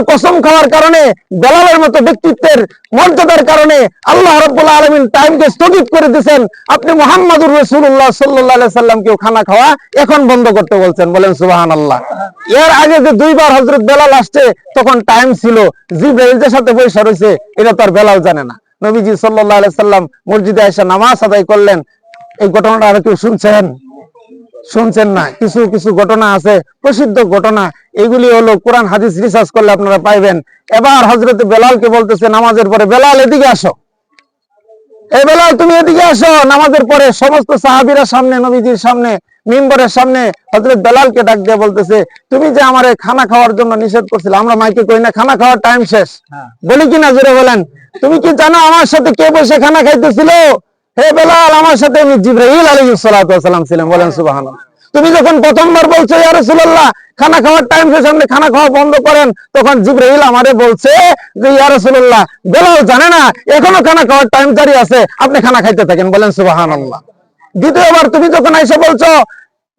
কসম খাওয়ার কারণে, বেলালের মতো ব্যক্তিত্বের মর্যাদার কারণে আল্লাহ রাব্বুল আলামিন টাইমকে স্থগিত করে দিয়েছেন। আপনি মুহাম্মাদুর রাসূলুল্লাহ সাল্লাল্লাহু আলাইহি সাল্লামকেও খানা খাওয়া এখন বন্ধ করতে বলছেন, বলেন সুবহানাল্লাহ। এর আগে যে দুইবার হযরত বেলাল আসছে তখন টাইম ছিল, জিবরাইলের সাথে বসে রয়েছে, এটা তো আর বেলাল জানে না। নবীজি সাল্লাল্লাহু আলাইহি সাল্লাম মসজিদে এসে নামাজ আদায় করলেন। এই ঘটনাটা আর কেউ শুনছেন না? কিছু কিছু ঘটনা আছে, প্রসিদ্ধ ঘটনা, এগুলি হলো কোরআন হাদিস রিসার্চ করলে আপনারা পাইবেন। এবার হযরত বেলালকে বলতেছে নামাজের পরে, বেলাল এদিকে আসো, এই বেলাল তুমি এদিকে আসো। নামাজের পরে সমস্ত সাহাবীরা সামনে, নবীজির সামনে, মিম্বরের সামনে হযরত বেলালকে ডাক দিয়ে বলতেছে, তুমি যে আমারে খানা খাওয়ার জন্য নিষেধ করছিলে, আমরা মাইকে কই না খানা খাওয়ার টাইম শেষ, বলি কিনা জোরে বলেন? তুমি কি জানো আমার সাথে কে বসে খানা খাইতেছিল? হে বেলাল, আমার সাথে জিবরাইল আলাইহিস সালাতু ওয়াস সালাম ছিলেন, বলেন সুবহানাল্লাহ। তুমি যখন প্রথমবার বলছো ইয়া রাসূলুল্লাহ খানা খাওয়ার টাইম শেষ, আপনি খানা খাওয়া বন্ধ করেন, তখন জিবরাইল আমারে বলছে যে ইয়া রাসূলুল্লাহ বেলাল জানে না এখনো খানা খাওয়ার টাইম জারি আছে, আপনি খানা খাইতে থাকেন, বলেন সুবহানাল্লাহ। দ্বিতীয়বার তুমি যখন আইসা বলছো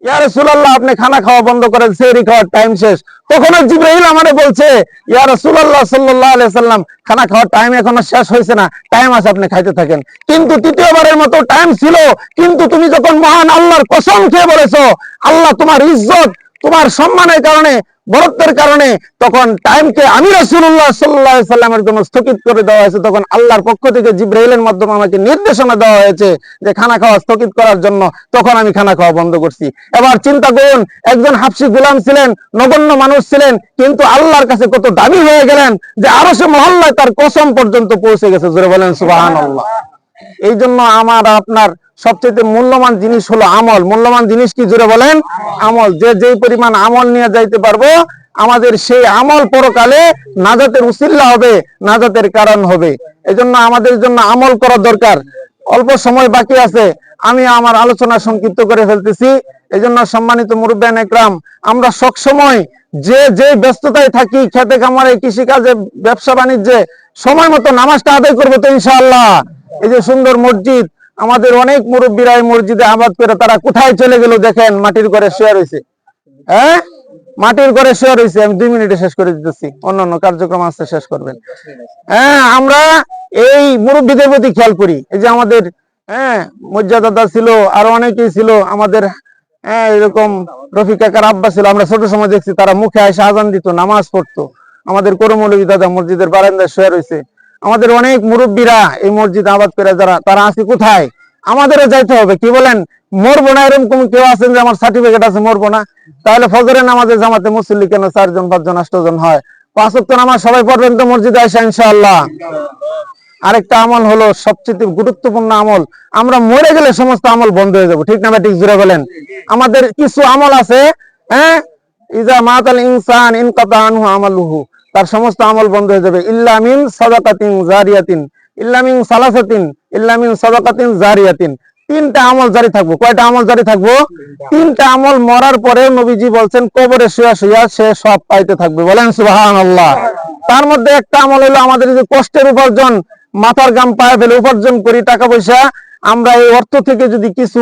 ইয়া রাসূলুল্লাহ আপনি খানা খাওয়া বন্ধ করেন, সেহরি খাওয়ার টাইম শেষ, তখন জিবরাইল আমারে বলছে ইয়া রাসূলুল্লাহ সাল্লাল্লাহু আলাইহি সাল্লাম খানা খাওয়ার টাইম এখনো শেষ হয়েছে না, টাইম আছে, আপনি খাইতে থাকেন। কিন্তু তৃতীয়বারের মতো টাইম ছিল, কিন্তু তুমি যখন মহান আল্লাহর কসম খেয়ে বলেছো, আল্লাহ তোমার ইজ্জত, তোমার সম্মানের কারণে, বরত্বের কারণে তখন টাইমকে আমি রাসূলুল্লাহ সাল্লাল্লাহু আলাইহি সাল্লামের জন্য স্থগিত করে দেওয়া হয়েছে। তখন আল্লাহর পক্ষ থেকে জিবরাইলের মাধ্যমে আমাকে নির্দেশনা দেওয়া হয়েছে যে খানা খাওয়া স্থগিত করার জন্য, তখন আমি খানা খাওয়া বন্ধ করছি। এবার চিন্তা করুন, একজন হাবশী গোলাম ছিলেন, নগণ্য মানুষ ছিলেন, কিন্তু আল্লাহর কাছে কত দামি হয়ে গেলেন যে আরশে মহল্লায় তার কসম পর্যন্ত পৌঁছে গেছে, জোরে বলেন সুবহানাল্লাহ। এই জন্য আমার আপনার সবচেয়ে মূল্যবান জিনিস হলো আমল। মূল্যবান জিনিস কি, জোরে বলেন? আমল। যে পরিমাণ আমল নিয়ে যাইতে পারবো, আমাদের সেই আমল পরকালে নাজাতের উসিলা হবে, নাজাতের কারণ হবে। এই জন্য আমাদের জন্য আমল করা দরকার। অল্প সময় বাকি আছে, আমি আমার আলোচনা সংক্ষিপ্ত করে ফেলতেছি। এই জন্য সম্মানিত মুরব্বিয়ান একরাম, আমরা সবসময় যে ব্যস্ততায় থাকি, খেতে খামারে, কৃষিকাজে, ব্যবসা বাণিজ্যে, সময় মতো নামাজটা আদায় করবো তো ইনশাআল্লাহ। এই যে সুন্দর মসজিদ, আমাদের অনেক মুরব্বীরা এই মসজিদে আবাদ করে তারা কোথায় চলে গেল দেখেন, মাটির ঘরে শুয়ে রয়েছে। হ্যাঁ, মাটির ঘরে শুয়ে রয়েছে। আমি 2 মিনিটে শেষ করে দিতেছি, অন্যান্য কার্যক্রম আসতে শেষ করবেন। হ্যাঁ, আমরা এই মুরব্বীদের প্রতি খেয়াল করি। এই যে আমাদের মর্যাদা ছিল, আরো অনেকেই ছিল আমাদের, এরকম রফিক কাকার আব্বা ছিল, আমরা ছোট সময় দেখছি তারা মুখে এসে আজান দিত, নামাজ পড়তো। আমাদের করমৌলভী দাদা মসজিদের বারান্দায় শুয়ে রয়েছে। আমাদের অনেক মুরব্বীরা এই মসজিদ আবাদ করে যারা, তারা আছে কোথায়? আমাদেরও যাইতে হবে। কি বলেন? মরবো না এরকম কেউ আছেন যে আমার সার্টিফিকেট আছে মরবো না? তাহলে ফজরের নামাজে জামাতে মুসল্লি কেন 4 জন 5 জন 8 জন হয়? 5 ওয়াক্ত নামাজ সবাই পড়বেন তো মসজিদে আসে ইনশাআল্লাহ। আরেকটা আমল হলো সবচেয়ে গুরুত্বপূর্ণ আমল, আমরা মরে গেলে সমস্ত আমল বন্ধ হয়ে যাবে, ঠিক না ভাই? ঠিক জোরে বলেন। আমাদের কিছু আমল আছে, ইজা মাতাল ইনসান ইনকাতা আনহু আমালুহু, তার সমস্ত আমল বন্ধ হয়ে যাবে। ইল্লা মিন সাদাকাতিন জারিয়াতিন, ইল্লা মিন সালাসাতিন, ইল্লা মিন সাদাকাতিন জারিয়াতিন। 3টা আমল জারি থাকবো। কয়টা আমল জারি থাকবো? 3টা আমল মরার পরে নবীজি বলছেন কবরে শুয়া শুয়া সে সব পাইতে থাকবে, বলেন সুবহানাল্লাহ। তার মধ্যে একটা আমল হলো আমাদের যে কষ্টের উপার্জন, মাথার ঘাম পায়ে ফেলে উপার্জন করি টাকা পয়সা, আমরা এই অর্থ থেকে যদি কিছু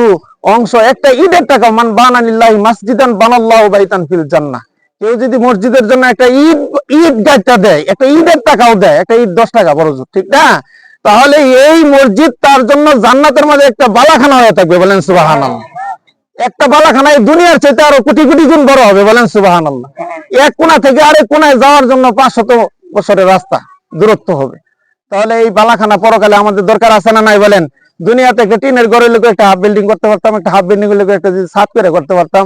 অংশ, একটা ঈদের টাকা, মান বানা লিল্লাহি মাসজিদান বানাল্লাহু বাইতান ফিল জান্নাহ, কেউ যদি মসজিদের জন্য একটা ঈদ গাছটা দেয়, একটা ঈদের টাকাও দেয়, একটা ঈদ 10 টাকা বড়, ঠিক না? তাহলে এই মসজিদ তার জন্য জান্নাতের মধ্যে একটা বালাখানা হয়ে থাকবে, বলেন সুবহানাল্লাহ। একটা বালাখানা এই দুনিয়ার চাইতে আরো কোটি কোটি গুণ বড় হবে, বলেন সুবহানাল্লাহ। এক কোণা থেকে আরেক কোণায় যাওয়ার জন্য 500 বছরের রাস্তা দূরত্ব হবে। তাহলে এই বালাখানা পরকালে আমাদের দরকার আছে না নাই বলেন? দুনিয়াতে একটা টিনের ঘরের লোক একটা হাফ বিল্ডিং করতে পারতাম, একটা হাফ বিল্ডিং এর লোক একটা যদি ছাদ করে করতে পারতাম,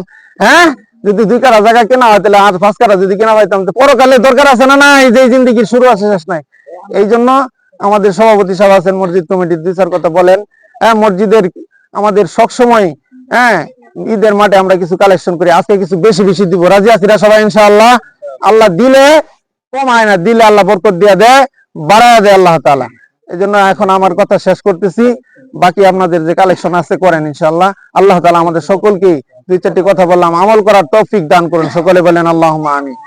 যদি 2 কাঠা জায়গা কেনা হয় তাহলে আর 5 কাঠা যদি কেনা পাইতাম, তো পরকালে দরকার আছে না নাই? যে জিন্দেগির শুরু আছে শেষ নাই। এই জন্য আমাদের সভাপতি সাহেব আছেন, মসজিদ কমিটির 2-4 কথা বলেন। মসজিদের আমাদের সবসময় ঈদের মাঠে আমরা কিছু কালেকশন করি, আজকে কিছু বেশি বেশি দিব, রাজি আছিরা সবাই ইনশাআল্লাহ? আল্লাহ দিলে কমায় না, দিলে আল্লাহ বরকত দিয়ে দেয়, বাড়ায় দেয় আল্লাহ তাআলা। এই জন্য এখন আমার কথা শেষ করতেছি, বাকি আপনাদের যে কালেকশন আছে করেন ইনশাআল্লাহ। আল্লাহ তাআলা আমাদের সকলকে 2-4টি কথা বললাম আমল করার তৌফিক দান করুন, সকলে বলেন আল্লাহুম্মা আমিন।